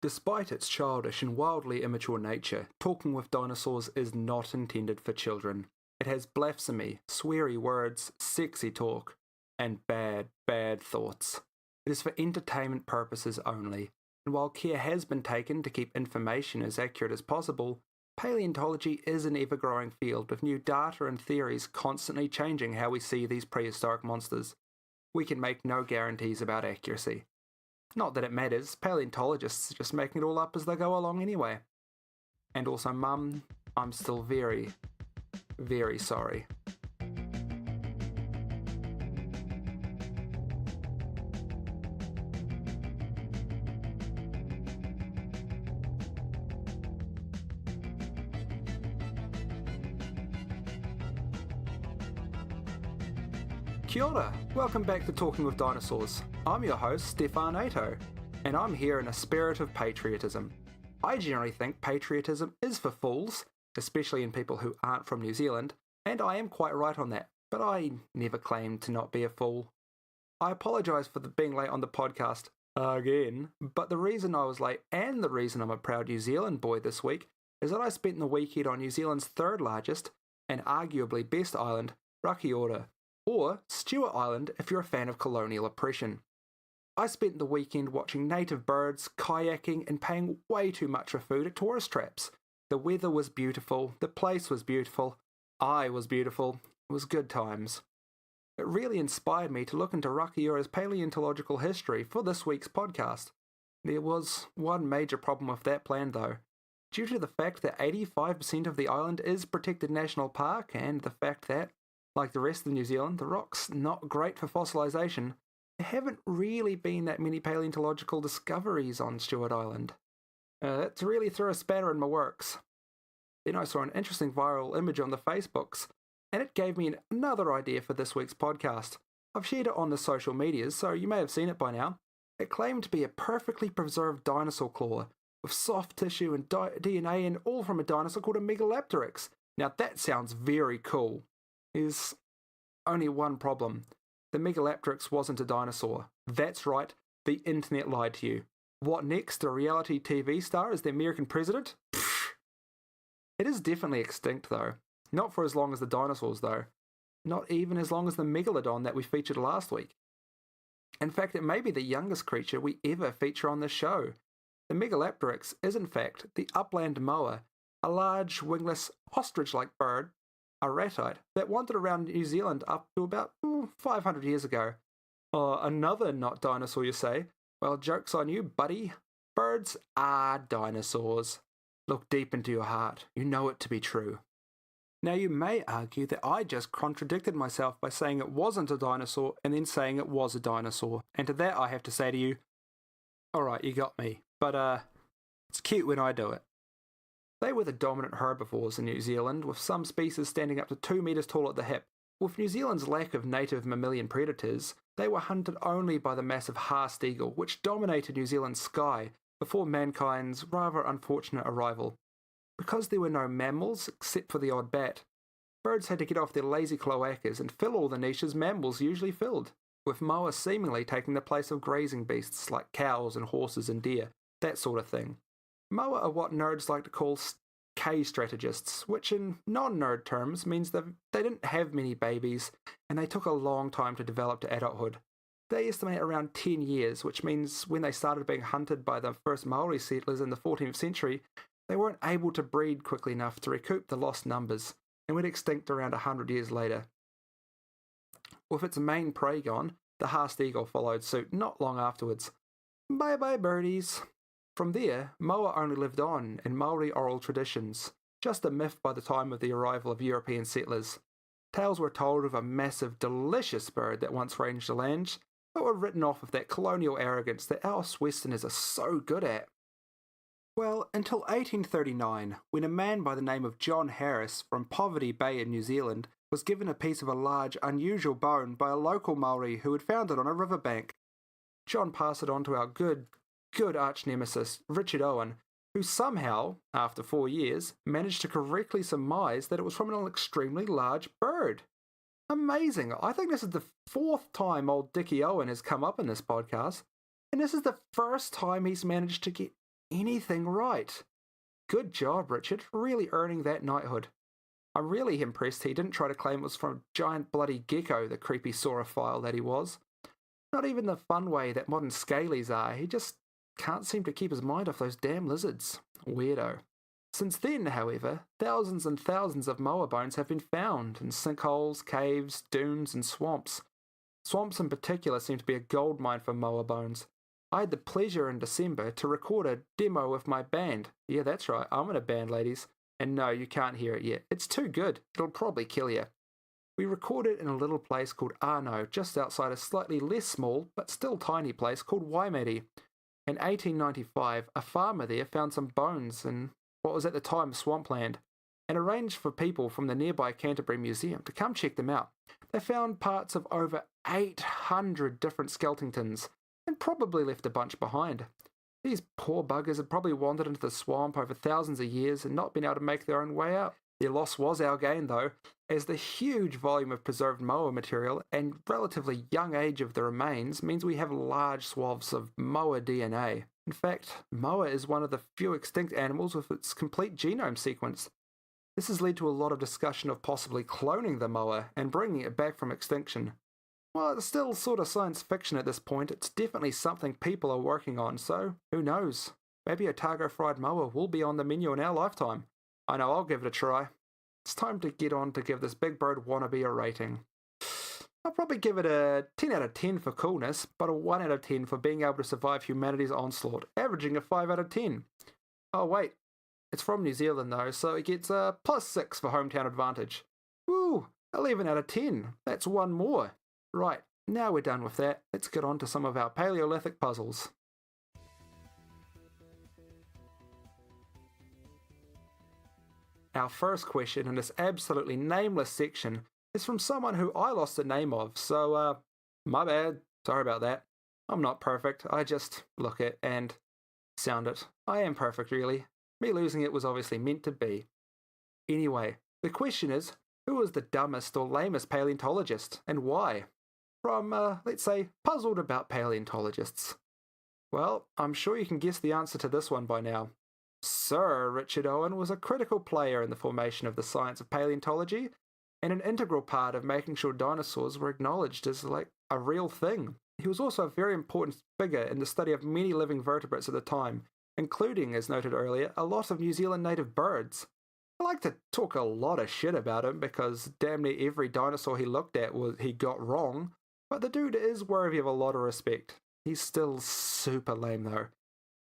Despite its childish and wildly immature nature, Talking with Dinosaurs is not intended for children. It has blasphemy, sweary words, sexy talk, and bad, bad thoughts. It is for entertainment purposes only, and while care has been taken to keep information as accurate as possible, paleontology is an ever-growing field with new data and theories constantly changing how we see these prehistoric monsters. We can make no guarantees about accuracy. Not that it matters, paleontologists are just making it all up as they go along anyway. And also, Mum, I'm still very, very sorry. Kia ora, welcome back to Talking with Dinosaurs. I'm your host, Stefan Ato, and I'm here in a spirit of patriotism. I generally think patriotism is for fools, especially in people who aren't from New Zealand, and I am quite right on that, but I never claimed to not be a fool. I apologise for being late on the podcast again, but the reason I was late and the reason I'm a proud New Zealand boy this week is that I spent the weekend on New Zealand's third largest and arguably best island, Rakiota, or Stewart Island if you're a fan of colonial oppression. I spent the weekend watching native birds, kayaking, and paying way too much for food at tourist traps. The weather was beautiful, the place was beautiful, I was beautiful, it was good times. It really inspired me to look into Rakiora's paleontological history for this week's podcast. There was one major problem with that plan though. Due to the fact that 85% of the island is protected national park and the fact that, like the rest of New Zealand, the rock's not great for fossilisation, there haven't really been that many paleontological discoveries on Stewart Island. That really threw a spanner in my works. Then I saw an interesting viral image on the Facebooks, and it gave me another idea for this week's podcast. I've shared it on the social medias, so you may have seen it by now. It claimed to be a perfectly preserved dinosaur claw, with soft tissue and DNA and all from a dinosaur called a Megalopteryx. Now that sounds very cool. There's only one problem. The Megalopteryx wasn't a dinosaur. That's right, the internet lied to you. What next? A reality TV star as the American president? Pfft. It is definitely extinct though. Not for as long as the dinosaurs though. Not even as long as the Megalodon that we featured last week. In fact, it may be the youngest creature we ever feature on this show. The Megalopteryx is in fact the upland moa, a large wingless ostrich-like bird, a ratite, that wandered around New Zealand up to about 500 years ago. Oh, another not dinosaur, you say? Well, joke's on you, buddy. Birds are dinosaurs. Look deep into your heart. You know it to be true. Now, you may argue that I just contradicted myself by saying it wasn't a dinosaur and then saying it was a dinosaur. And to that, I have to say to you, alright, you got me. But, it's cute when I do it. They were the dominant herbivores in New Zealand, with some species standing up to 2 metres tall at the hip. With New Zealand's lack of native mammalian predators, they were hunted only by the massive Haast eagle, which dominated New Zealand's sky before mankind's rather unfortunate arrival. Because there were no mammals, except for the odd bat, birds had to get off their lazy cloacas and fill all the niches mammals usually filled, with moa seemingly taking the place of grazing beasts like cows and horses and deer, that sort of thing. Moa are what nerds like to call K-strategists, which in non-nerd terms means that they didn't have many babies and they took a long time to develop to adulthood. They estimate around 10 years, which means when they started being hunted by the first Maori settlers in the 14th century, they weren't able to breed quickly enough to recoup the lost numbers and went extinct around 100 years later. With its main prey gone, the Haast eagle followed suit not long afterwards. Bye-bye birdies! From there, moa only lived on in Maori oral traditions, just a myth by the time of the arrival of European settlers. Tales were told of a massive, delicious bird that once ranged the land, but were written off with that colonial arrogance that us Westerners are so good at. Well, until 1839, when a man by the name of John Harris from Poverty Bay in New Zealand was given a piece of a large, unusual bone by a local Maori who had found it on a riverbank. John passed it on to our good arch-nemesis, Richard Owen, who somehow, after 4 years, managed to correctly surmise that it was from an extremely large bird. Amazing. I think this is the 4th time old Dickie Owen has come up in this podcast, and this is the first time he's managed to get anything right. Good job, Richard, really earning that knighthood. I'm really impressed he didn't try to claim it was from a giant bloody gecko, the creepy saurophile that he was. Not even the fun way that modern scalies are, he just can't seem to keep his mind off those damn lizards. Weirdo. Since then, however, thousands and thousands of moa bones have been found in sinkholes, caves, dunes, and swamps. Swamps in particular seem to be a goldmine for moa bones. I had the pleasure in December to record a demo with my band. Yeah, that's right, I'm in a band, ladies. And no, you can't hear it yet. It's too good. It'll probably kill you. We recorded in a little place called Arno, just outside a slightly less small, but still tiny place called Waimeri. In 1895, a farmer there found some bones in what was at the time swampland, and arranged for people from the nearby Canterbury Museum to come check them out. They found parts of over 800 different skeletons, and probably left a bunch behind. These poor buggers had probably wandered into the swamp over thousands of years and not been able to make their own way out. Their loss was our gain, though, as the huge volume of preserved moa material and relatively young age of the remains means we have large swaths of moa DNA. In fact, moa is one of the few extinct animals with its complete genome sequence. This has led to a lot of discussion of possibly cloning the moa and bringing it back from extinction. While it's still sort of science fiction at this point, it's definitely something people are working on, so who knows? Maybe otago fried moa will be on the menu in our lifetime. I know, I'll give it a try. It's time to get on to give this big bird wannabe a rating. I'll probably give it a 10 out of 10 for coolness, but a 1 out of 10 for being able to survive humanity's onslaught, averaging a 5 out of 10. Oh wait, it's from New Zealand though, so it gets a +6 for hometown advantage. Woo, 11 out of 10, that's one more. Right, now we're done with that, let's get on to some of our Paleolithic puzzles. Our first question in this absolutely nameless section is from someone who I lost the name of, so my bad, sorry about that. I'm not perfect, I just look it and sound it. I am perfect really. Me losing it was obviously meant to be. Anyway, the question is, who was the dumbest or lamest paleontologist and why? From, let's say, Puzzled About Paleontologists. Well, I'm sure you can guess the answer to this one by now. Sir Richard Owen was a critical player in the formation of the science of paleontology and an integral part of making sure dinosaurs were acknowledged as like a real thing. He was also a very important figure in the study of many living vertebrates at the time, including, as noted earlier, a lot of New Zealand native birds. I like to talk a lot of shit about him because damn near every dinosaur he looked at he got wrong, but the dude is worthy of a lot of respect. He's still super lame though.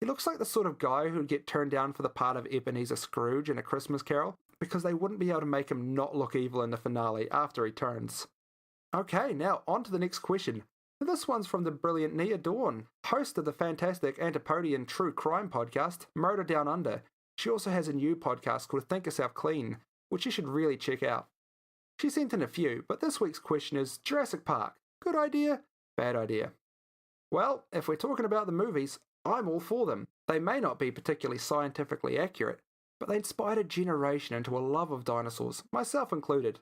He looks like the sort of guy who'd get turned down for the part of Ebenezer Scrooge in A Christmas Carol, because they wouldn't be able to make him not look evil in the finale after he turns. Okay, now on to the next question. This one's from the brilliant Nia Dawn, host of the fantastic Antipodean true crime podcast, Murder Down Under. She also has a new podcast called Think Yourself Clean, which you should really check out. She sent in a few, but this week's question is Jurassic Park. Good idea? Bad idea? Well, if we're talking about the movies, I'm all for them. They may not be particularly scientifically accurate, but they inspired a generation into a love of dinosaurs, myself included.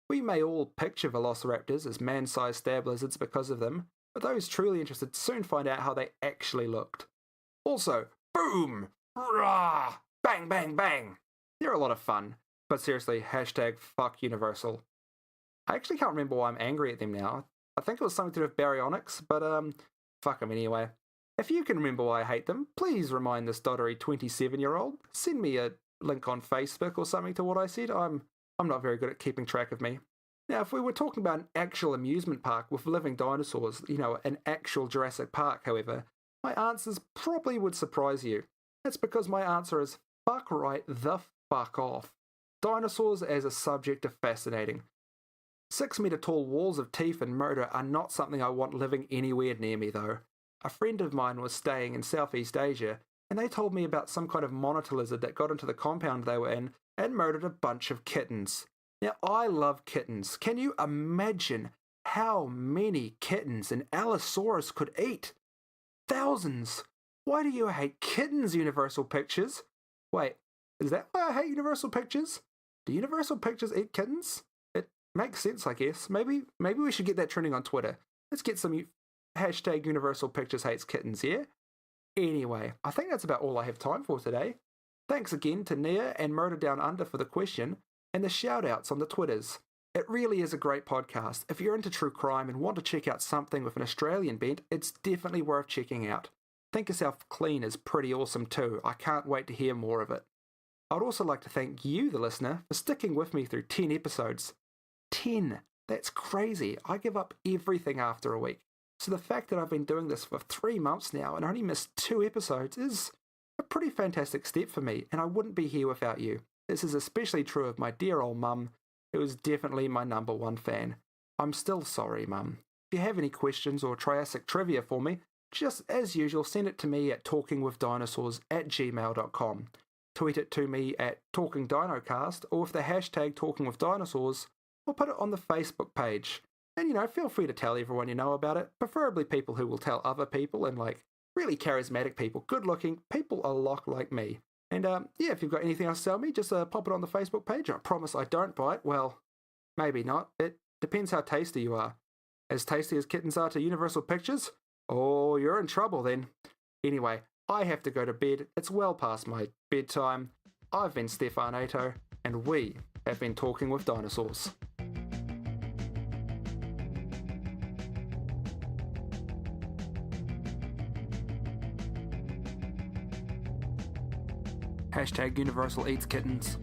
We may all picture velociraptors as man-sized stab lizards because of them, but those truly interested soon find out how they actually looked. Also, boom! Rah! Bang, bang, bang! They're a lot of fun, but seriously, hashtag fuck Universal. I actually can't remember why I'm angry at them now. I think it was something to do with baryonyx, but fuck them anyway. If you can remember why I hate them, please remind this doddery 27-year-old. Send me a link on Facebook or something to what I said. I'm not very good at keeping track of me. Now, if we were talking about an actual amusement park with living dinosaurs, an actual Jurassic Park, however, my answers probably would surprise you. That's because my answer is fuck right the fuck off. Dinosaurs as a subject are fascinating. 6-meter tall walls of teeth and murder are not something I want living anywhere near me, though. A friend of mine was staying in Southeast Asia, and they told me about some kind of monitor lizard that got into the compound they were in and murdered a bunch of kittens. Now, I love kittens. Can you imagine how many kittens an Allosaurus could eat? Thousands! Why do you hate kittens, Universal Pictures? Wait, is that why I hate Universal Pictures? Do Universal Pictures eat kittens? It makes sense, I guess. Maybe we should get that trending on Twitter. Let's get some hashtag Universal Pictures hates kittens, yeah? Anyway, I think that's about all I have time for today. Thanks again to Nia and Murder Down Under for the question, and the shout-outs on the Twitters. It really is a great podcast. If you're into true crime and want to check out something with an Australian bent, it's definitely worth checking out. Think Yourself Clean is pretty awesome too. I can't wait to hear more of it. I'd also like to thank you, the listener, for sticking with me through 10 episodes. 10! That's crazy. I give up everything after a week. So the fact that I've been doing this for 3 months now and only missed 2 episodes is a pretty fantastic step for me, and I wouldn't be here without you. This is especially true of my dear old mum, who is definitely my #1 fan. I'm still sorry, Mum. If you have any questions or Triassic trivia for me, just as usual, send it to me at talkingwithdinosaurs@gmail.com. Tweet it to me at TalkingDinoCast or with the hashtag TalkingWithDinosaurs, or put it on the Facebook page. And, feel free to tell everyone you know about it, preferably people who will tell other people and, really charismatic people, good-looking, people a lot like me. And, if you've got anything else to tell me, just pop it on the Facebook page. I promise I don't bite. Well, maybe not. It depends how tasty you are. As tasty as kittens are to Universal Pictures? Oh, you're in trouble then. Anyway, I have to go to bed. It's well past my bedtime. I've been Stefan Ato, and we have been Talking with Dinosaurs. Hashtag Universal Eats Kittens.